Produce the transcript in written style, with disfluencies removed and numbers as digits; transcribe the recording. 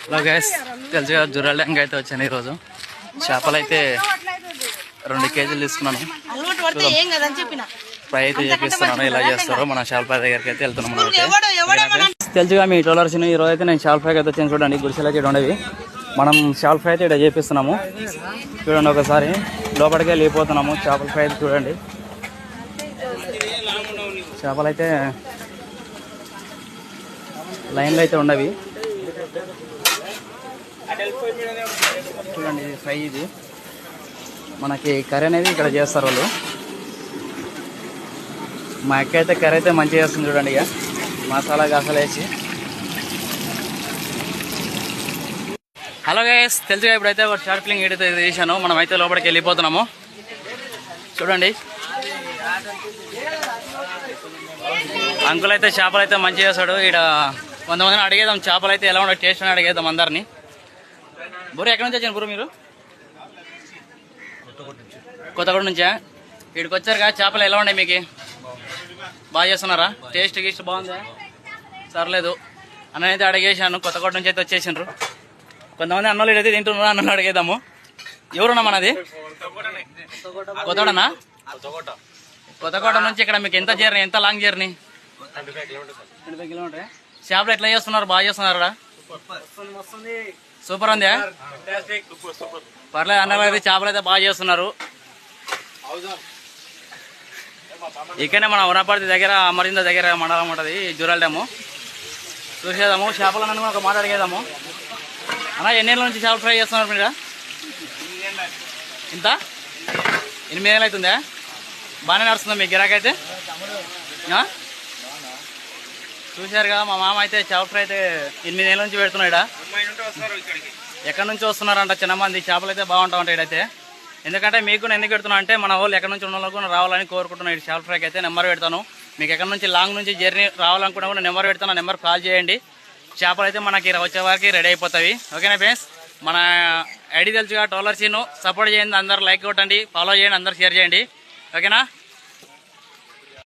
Hello guys, తెలుసుగా జురాల్ dank అయితే వచ్చాను ఈరోజు. చేపలు అయితే 2 కేజీలు తీసుకున్నాను. ఫ్రై అయితే చేపిస్తున్నాను. ఇలా చేస్తారో మన చేపల ఫ్రై దగ్గరికి అయితే వెళ్తున్నాం. తెలుసుగా మీ ట్రోలర్స్ ఈరోజు అయితే నేను చేపల ఫ్రై అయితే వచ్చాను. చూడండి గుడిసెలు అయితే ఉండేవి. మనం చేపల ఫ్రై అయితే ఇక్కడ చేపిస్తున్నాము. చూడండి ఒకసారి లోపలికే వెళ్ళిపోతున్నాము. చేపల ఫ్రై అయితే చూడండి. చేపలు అయితే లైన్లో అయితే ఉండవి. చూడండి ఇది ఫ్రై. ఇది మనకి కర్రీ అనేది ఇక్కడ చేస్తారు వాళ్ళు. మా అక్క అయితే కర్రీ అయితే మంచిగా చేస్తుంది. చూడండి ఇక మసాలా గసాలు వేసి. హలో గైస్, తెలుసుగా ఇప్పుడైతే ఒక షార్ట్ ఫిల్లింగ్ ఏదైతే చేశాను. మనం అయితే లోపలికి వెళ్ళిపోతున్నాము. చూడండి అంకుల్ అయితే చేపలు అయితే మంచిగా చేస్తాడు. ఇక్కడ కొంతమందిని అడిగేద్దాం చేపలు అయితే ఎలా ఉండవు టేస్ట్ అని అడిగేద్దాం అందరినీ. బుర్ర ఎక్కడి నుంచి వచ్చాను బుర్ర మీరు? కొత్తగూడ నుంచా? ఇక్కడికి వచ్చారు కదా, చేపలు ఎలా ఉన్నాయి మీకు? బాగా చేస్తున్నారా? టేస్ట్ గీస్ట్ బాగుందా? సర్లేదు అన్నైతే అడిగేసాను. కొత్తగూడ నుంచి అయితే వచ్చేసిండ్రు. కొంతమంది అన్నోళ్ళు అయితే తింటున్నారు. అన్నోళ్ళు అడిగేద్దాము. ఎవరున్నా మనది? కొత్తగూడనా? కొత్తగూడ నుంచి ఇక్కడ మీకు ఎంత జర్నీ, ఎంత లాంగ్ జర్నీ? 25 కిలోమీటర్. చేపలు ఎట్లా చేస్తున్నారు? బాగా చేస్తున్నారా? సూపర్ ఉందా? పర్లేదు అన్న అయితే చేపలు అయితే బాగా చేస్తున్నారు. ఇక్కడనే మన వనపర్తి దగ్గర అమరింద దగ్గర మండలం ఉంటుంది జురాల్ డ్యాము. చూసేద్దాము. చేపలన్నీ కూడా ఒక మాట అడిగేద్దాము. అన్న ఎన్నేళ్ళ నుంచి చేపలు ఫ్రై చేస్తున్నారు మీరు? ఇంత 8 ఏళ్ళు అవుతుందా? బాగానే నడుస్తుందా మీ గిరాకైతే? చూశారుగా మా మామ అయితే చేపల ఫ్రై అయితే 8 ఏళ్ళ నుంచి పెడుతున్నాడు. ఎక్కడి నుంచి వస్తున్నారంట చిన్నమంది. చేపలు అయితే బాగుంటా ఉంటాయి అయితే. ఎందుకంటే మీకు నేను ఎందుకు పెడుతున్నా అంటే మన వాళ్ళు ఎక్కడి నుంచి ఉన్న వాళ్ళకు రావాలని కోరుకుంటున్నాను. చేపల ఫ్రైకి అయితే నెంబర్ పెడతాను. మీకు ఎక్కడి నుంచి లాంగ్ నుంచి జర్నీ రావాలనుకున్నా కూడా నెంబర్ పెడతాను. నెంబర్ కాల్ చేయండి. చేపలు అయితే మనకి వచ్చే వారికి రెడీ అయిపోతాయి. ఓకేనా ఫ్రెండ్స్? మన ఐడి తెలుసుగా ట్రోలర్సీను సపోర్ట్ చేయండి. అందరూ లైక్ కొట్టండి, ఫాలో చేయండి, అందరూ షేర్ చేయండి. ఓకేనా?